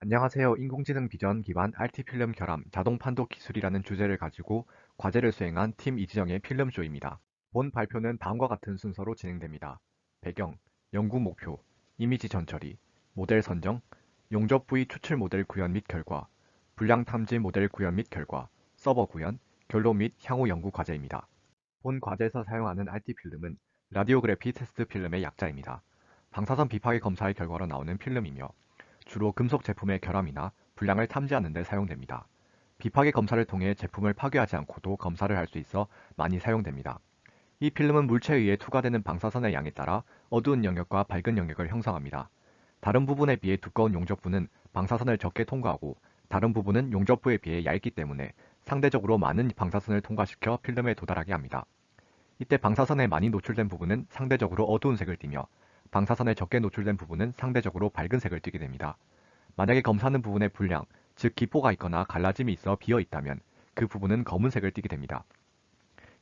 안녕하세요. 인공지능 비전 기반 RT 필름 결함 자동 판독 기술이라는 주제를 가지고 과제를 수행한 팀 이지영의 필름쇼입니다. 본 발표는 다음과 같은 순서로 진행됩니다. 배경, 연구 목표, 이미지 전처리, 모델 선정, 용접 부위 추출 모델 구현 및 결과, 불량 탐지 모델 구현 및 결과, 서버 구현, 결론 및 향후 연구 과제입니다. 본 과제에서 사용하는 RT 필름은 라디오그래피 테스트 필름의 약자입니다. 방사선 비파기 검사의 결과로 나오는 필름이며 주로 금속 제품의 결함이나 불량을 탐지하는 데 사용됩니다. 비파기 검사를 통해 제품을 파괴하지 않고도 검사를 할 수 있어 많이 사용됩니다. 이 필름은 물체에 의해 투과되는 방사선의 양에 따라 어두운 영역과 밝은 영역을 형성합니다. 다른 부분에 비해 두꺼운 용접부는 방사선을 적게 통과하고 다른 부분은 용접부에 비해 얇기 때문에 상대적으로 많은 방사선을 통과시켜 필름에 도달하게 합니다. 이때 방사선에 많이 노출된 부분은 상대적으로 어두운 색을 띠며 방사선에 적게 노출된 부분은 상대적으로 밝은 색을 띠게 됩니다. 만약에 검사하는 부분에 불량, 즉 기포가 있거나 갈라짐이 있어 비어 있다면 그 부분은 검은색을 띠게 됩니다.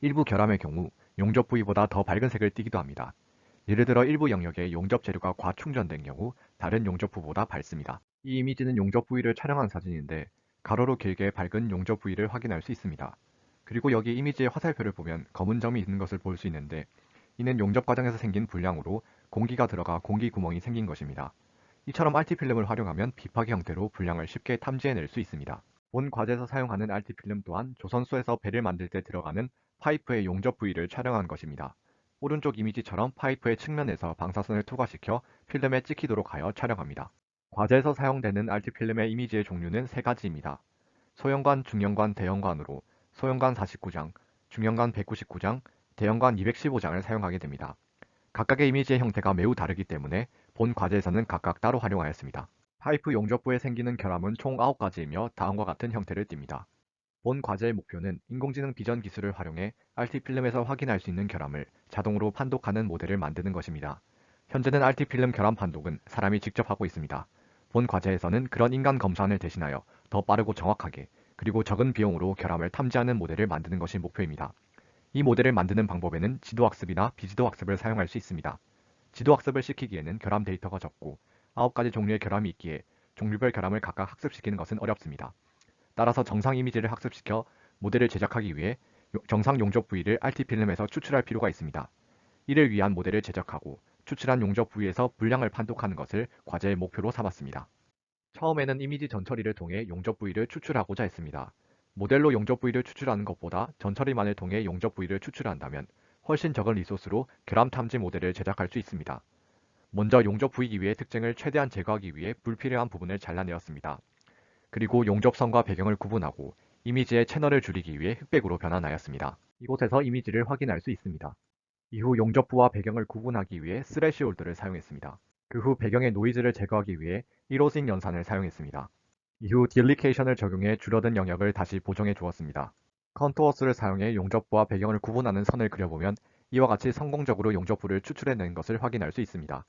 일부 결함의 경우 용접 부위보다 더 밝은 색을 띠기도 합니다. 예를 들어 일부 영역에 용접 재료가 과충전된 경우 다른 용접부보다 밝습니다. 이 이미지는 용접 부위를 촬영한 사진인데 가로로 길게 밝은 용접 부위를 확인할 수 있습니다. 그리고 여기 이미지의 화살표를 보면 검은 점이 있는 것을 볼 수 있는데 이는 용접 과정에서 생긴 불량으로 공기가 들어가 공기 구멍이 생긴 것입니다. 이처럼 RT 필름을 활용하면 비파기 형태로 불량을 쉽게 탐지해낼 수 있습니다. 본 과제에서 사용하는 RT 필름 또한 조선소에서 배를 만들 때 들어가는 파이프의 용접 부위를 촬영한 것입니다. 오른쪽 이미지처럼 파이프의 측면에서 방사선을 투과시켜 필름에 찍히도록 하여 촬영합니다. 과제에서 사용되는 RT 필름의 이미지의 종류는 세 가지입니다. 소형관, 중형관, 대형관으로 소형관 49장, 중형관 199장, 대형관 215장을 사용하게 됩니다. 각각의 이미지의 형태가 매우 다르기 때문에 본 과제에서는 각각 따로 활용하였습니다. 파이프 용접부에 생기는 결함은 총 9가지이며 다음과 같은 형태를 띱니다. 본 과제의 목표는 인공지능 비전 기술을 활용해 RT 필름에서 확인할 수 있는 결함을 자동으로 판독하는 모델을 만드는 것입니다. 현재는 RT 필름 결함 판독은 사람이 직접 하고 있습니다. 본 과제에서는 그런 인간 검사원을 대신하여 더 빠르고 정확하게 그리고 적은 비용으로 결함을 탐지하는 모델을 만드는 것이 목표입니다. 이 모델을 만드는 방법에는 지도학습이나 비지도학습을 사용할 수 있습니다. 지도학습을 시키기에는 결함 데이터가 적고 9가지 종류의 결함이 있기에 종류별 결함을 각각 학습시키는 것은 어렵습니다. 따라서 정상 이미지를 학습시켜 모델을 제작하기 위해 정상 용접 부위를 RT 필름에서 추출할 필요가 있습니다. 이를 위한 모델을 제작하고 추출한 용접 부위에서 불량을 판독하는 것을 과제의 목표로 삼았습니다. 처음에는 이미지 전처리를 통해 용접 부위를 추출하고자 했습니다. 모델로 용접 부위를 추출하는 것보다 전처리만을 통해 용접 부위를 추출한다면 훨씬 적은 리소스로 결함 탐지 모델을 제작할 수 있습니다. 먼저 용접 부위 이외의 특징을 최대한 제거하기 위해 불필요한 부분을 잘라내었습니다. 그리고 용접선과 배경을 구분하고 이미지의 채널을 줄이기 위해 흑백으로 변환하였습니다. 이곳에서 이미지를 확인할 수 있습니다. 이후 용접부와 배경을 구분하기 위해 스래시홀드를 사용했습니다. 그 후 배경의 노이즈를 제거하기 위해 1호씩 연산을 사용했습니다. 이후 딜리케이션을 적용해 줄어든 영역을 다시 보정해 주었습니다. 컨투어스를 사용해 용접부와 배경을 구분하는 선을 그려보면 이와 같이 성공적으로 용접부를 추출해낸 것을 확인할 수 있습니다.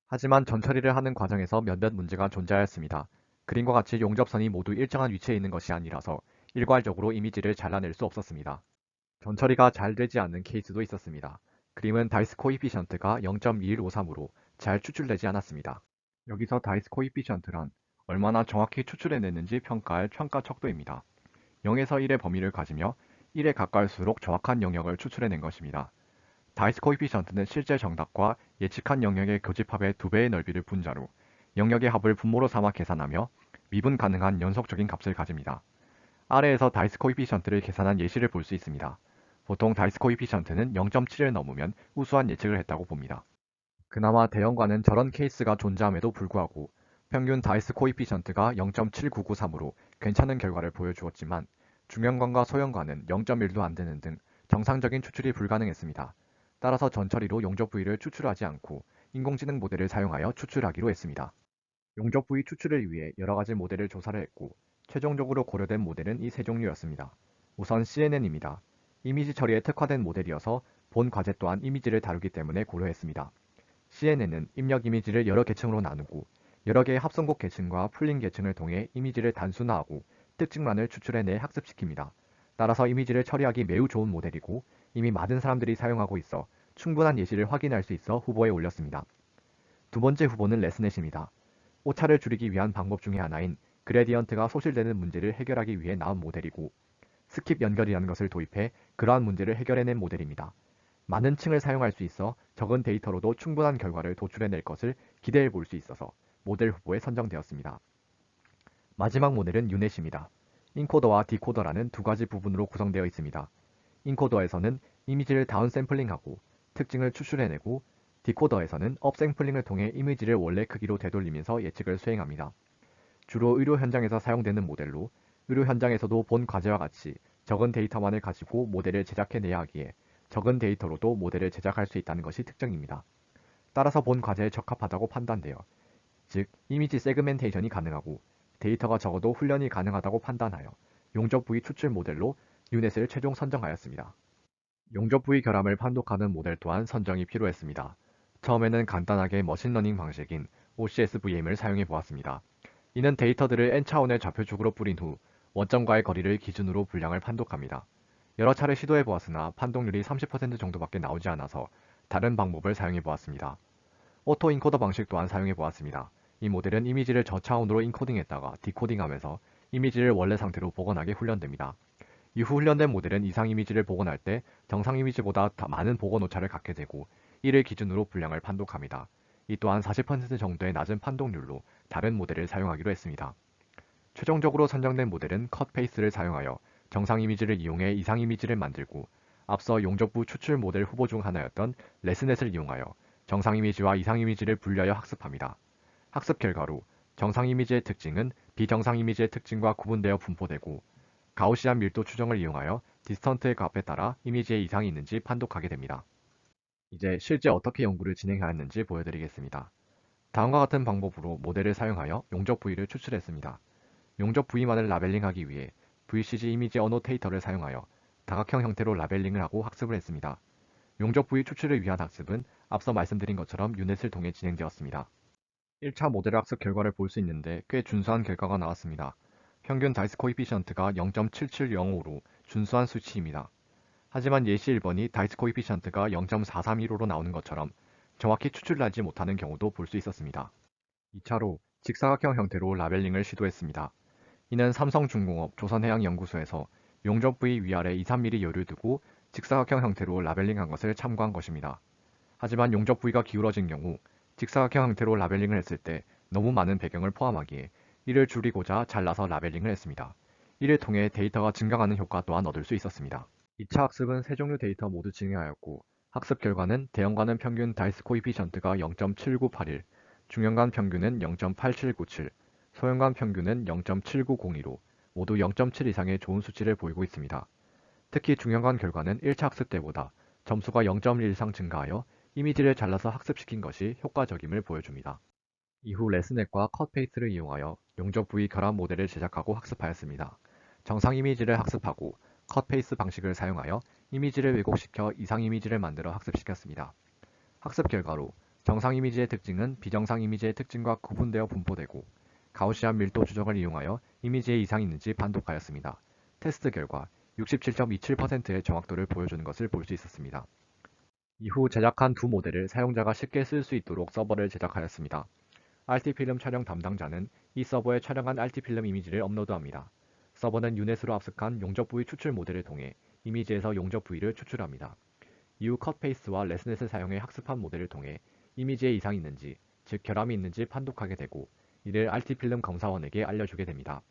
하지만 전처리를 하는 과정에서 몇몇 문제가 존재하였습니다. 그림과 같이 용접선이 모두 일정한 위치에 있는 것이 아니라서 일괄적으로 이미지를 잘라낼 수 없었습니다. 전처리가 잘 되지 않는 케이스도 있었습니다. 그림은 다이스 코이피션트가 0.2153으로 잘 추출되지 않았습니다. 여기서 다이스 코이피션트란 얼마나 정확히 추출해냈는지 평가할 평가 척도입니다. 0에서 1의 범위를 가지며 1에 가까울수록 정확한 영역을 추출해낸 것입니다. 다이스 코이피션트는 실제 정답과 예측한 영역의 교집합의 2배의 넓이를 분자로 영역의 합을 분모로 삼아 계산하며 미분 가능한 연속적인 값을 가집니다. 아래에서 다이스 코이피션트를 계산한 예시를 볼 수 있습니다. 보통 다이스 코이피션트는 0.7을 넘으면 우수한 예측을 했다고 봅니다. 그나마 대형관은 저런 케이스가 존재함에도 불구하고 평균 다이스 코이피션트가 0.7993으로 괜찮은 결과를 보여주었지만 중형관과 소형관은 0.1도 안 되는 등 정상적인 추출이 불가능했습니다. 따라서 전처리로 용접 부위를 추출하지 않고 인공지능 모델을 사용하여 추출하기로 했습니다. 용접 부위 추출을 위해 여러 가지 모델을 조사를 했고 최종적으로 고려된 모델은 이 세 종류였습니다. 우선 CNN입니다. 이미지 처리에 특화된 모델이어서 본 과제 또한 이미지를 다루기 때문에 고려했습니다. CNN은 입력 이미지를 여러 계층으로 나누고 여러 개의 합성곡 계층과 풀린 계층을 통해 이미지를 단순화하고 특징만을 추출해내 학습시킵니다. 따라서 이미지를 처리하기 매우 좋은 모델이고 이미 많은 사람들이 사용하고 있어 충분한 예시를 확인할 수 있어 후보에 올렸습니다. 두 번째 후보는 레스넷입니다. 오차를 줄이기 위한 방법 중에 하나인 그레디언트가 소실되는 문제를 해결하기 위해 나온 모델이고 스킵 연결이라는 것을 도입해 그러한 문제를 해결해낸 모델입니다. 많은 층을 사용할 수 있어 적은 데이터로도 충분한 결과를 도출해낼 것을 기대해 볼 수 있어서 모델 후보에 선정되었습니다. 마지막 모델은 유넷입니다. 인코더와 디코더라는 두 가지 부분으로 구성되어 있습니다. 인코더에서는 이미지를 다운샘플링하고 특징을 추출해내고 디코더에서는 업샘플링을 통해 이미지를 원래 크기로 되돌리면서 예측을 수행합니다. 주로 의료 현장에서 사용되는 모델로 의료 현장에서도 본 과제와 같이 적은 데이터만을 가지고 모델을 제작해내야 하기에 적은 데이터로도 모델을 제작할 수 있다는 것이 특징입니다. 따라서 본 과제에 적합하다고 판단되어 즉 이미지 세그멘테이션이 가능하고 데이터가 적어도 훈련이 가능하다고 판단하여 용접 부위 추출 모델로 유넷을 최종 선정하였습니다. 용접 부위 결함을 판독하는 모델 또한 선정이 필요했습니다. 처음에는 간단하게 머신러닝 방식인 OCSVM을 사용해 보았습니다. 이는 데이터들을 n차원의 좌표축으로 뿌린 후 원점과의 거리를 기준으로 분량을 판독합니다. 여러 차례 시도해 보았으나 판독률이 30% 정도밖에 나오지 않아서 다른 방법을 사용해 보았습니다. 오토 인코더 방식 또한 사용해 보았습니다. 이 모델은 이미지를 저차원으로 인코딩했다가 디코딩하면서 이미지를 원래 상태로 복원하게 훈련됩니다. 이후 훈련된 모델은 이상 이미지를 복원할 때 정상 이미지보다 많은 복원 오차를 갖게 되고 이를 기준으로 분량을 판독합니다. 이 또한 40% 정도의 낮은 판독률로 다른 모델을 사용하기로 했습니다. 최종적으로 선정된 모델은 컷페이스를 사용하여 정상 이미지를 이용해 이상 이미지를 만들고 앞서 용접부 추출 모델 후보 중 하나였던 레스넷을 이용하여 정상 이미지와 이상 이미지를 분리하여 학습합니다. 학습 결과로 정상 이미지의 특징은 비정상 이미지의 특징과 구분되어 분포되고 가우시안 밀도 추정을 이용하여 디스턴트의 값에 따라 이미지에 이상이 있는지 판독하게 됩니다. 이제 실제 어떻게 연구를 진행하였는지 보여드리겠습니다. 다음과 같은 방법으로 모델을 사용하여 용접 부위를 추출했습니다. 용접 부위만을 라벨링하기 위해 VCG 이미지 어노테이터를 사용하여 다각형 형태로 라벨링을 하고 학습을 했습니다. 용접 부위 추출을 위한 학습은 앞서 말씀드린 것처럼 유넷을 통해 진행되었습니다. 1차 모델 학습 결과를 볼 수 있는데 꽤 준수한 결과가 나왔습니다. 평균 다이스 코이피션트가 0.7705로 준수한 수치입니다. 하지만 예시 1번이 다이스 코이피션트가 0.431호로 나오는 것처럼 정확히 추출하지 못하는 경우도 볼 수 있었습니다. 2차로 직사각형 형태로 라벨링을 시도했습니다. 이는 삼성중공업 조선해양연구소에서 용접 부위 위아래 2-3mm 여를 두고 직사각형 형태로 라벨링한 것을 참고한 것입니다. 하지만 용접 부위가 기울어진 경우 직사각형 형태로 라벨링을 했을 때 너무 많은 배경을 포함하기에 이를 줄이고자 잘라서 라벨링을 했습니다. 이를 통해 데이터가 증강하는 효과 또한 얻을 수 있었습니다. 2차 학습은 세 종류 데이터 모두 진행하였고 학습 결과는 대형관은 평균 다이스 코이피션트가 0.7981, 중형관 평균은 0.8797, 소형관 평균은 0.7902로 모두 0.7 이상의 좋은 수치를 보이고 있습니다. 특히 중형관 결과는 1차 학습 때보다 점수가 0.1 이상 증가하여 이미지를 잘라서 학습시킨 것이 효과적임을 보여줍니다. 이후 레스넷과 컷페이스를 이용하여 용접 부위 결합 모델을 제작하고 학습하였습니다. 정상 이미지를 학습하고 컷페이스 방식을 사용하여 이미지를 왜곡시켜 이상 이미지를 만들어 학습시켰습니다. 학습 결과로 정상 이미지의 특징은 비정상 이미지의 특징과 구분되어 분포되고 가우시안 밀도 추정을 이용하여 이미지에 이상이 있는지 판독하였습니다. 테스트 결과 67.27%의 정확도를 보여주는 것을 볼 수 있었습니다. 이후 제작한 두 모델을 사용자가 쉽게 쓸 수 있도록 서버를 제작하였습니다. RT필름 촬영 담당자는 이 서버에 촬영한 RT필름 이미지를 업로드합니다. 서버는 유넷으로 합숙한 용접 부위 추출 모델을 통해 이미지에서 용접 부위를 추출합니다. 이후 컷페이스와 레스넷을 사용해 학습한 모델을 통해 이미지에 이상이 있는지, 즉 결함이 있는지 판독하게 되고 이를 RT필름 검사원에게 알려주게 됩니다.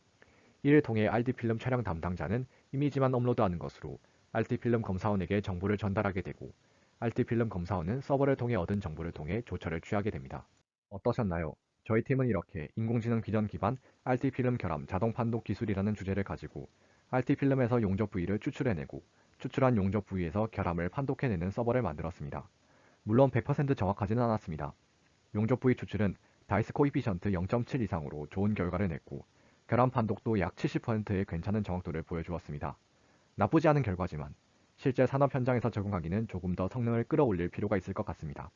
이를 통해 RT필름 촬영 담당자는 이미지만 업로드하는 것으로 RT필름 검사원에게 정보를 전달하게 되고 RT필름 검사원은 서버를 통해 얻은 정보를 통해 조처를 취하게 됩니다. 어떠셨나요? 저희 팀은 이렇게 인공지능 비전 기반 RT필름 결함 자동 판독 기술이라는 주제를 가지고 RT필름에서 용접 부위를 추출해내고 추출한 용접 부위에서 결함을 판독해내는 서버를 만들었습니다. 물론 100% 정확하지는 않았습니다. 용접 부위 추출은 다이스 코이피션트 0.7 이상으로 좋은 결과를 냈고 결함 판독도 약 70%의 괜찮은 정확도를 보여주었습니다. 나쁘지 않은 결과지만 실제 산업 현장에서 적용하기는 조금 더 성능을 끌어올릴 필요가 있을 것 같습니다.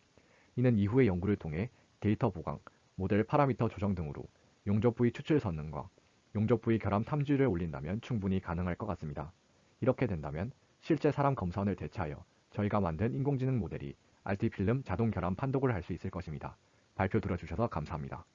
이는 이후의 연구를 통해 데이터 보강, 모델 파라미터 조정 등으로 용접 부위 추출 성능과 용접 부위 결함 탐지율을 올린다면 충분히 가능할 것 같습니다. 이렇게 된다면 실제 사람 검사원을 대체하여 저희가 만든 인공지능 모델이 RT필름 자동 결함 판독을 할 수 있을 것입니다. 발표 들어주셔서 감사합니다.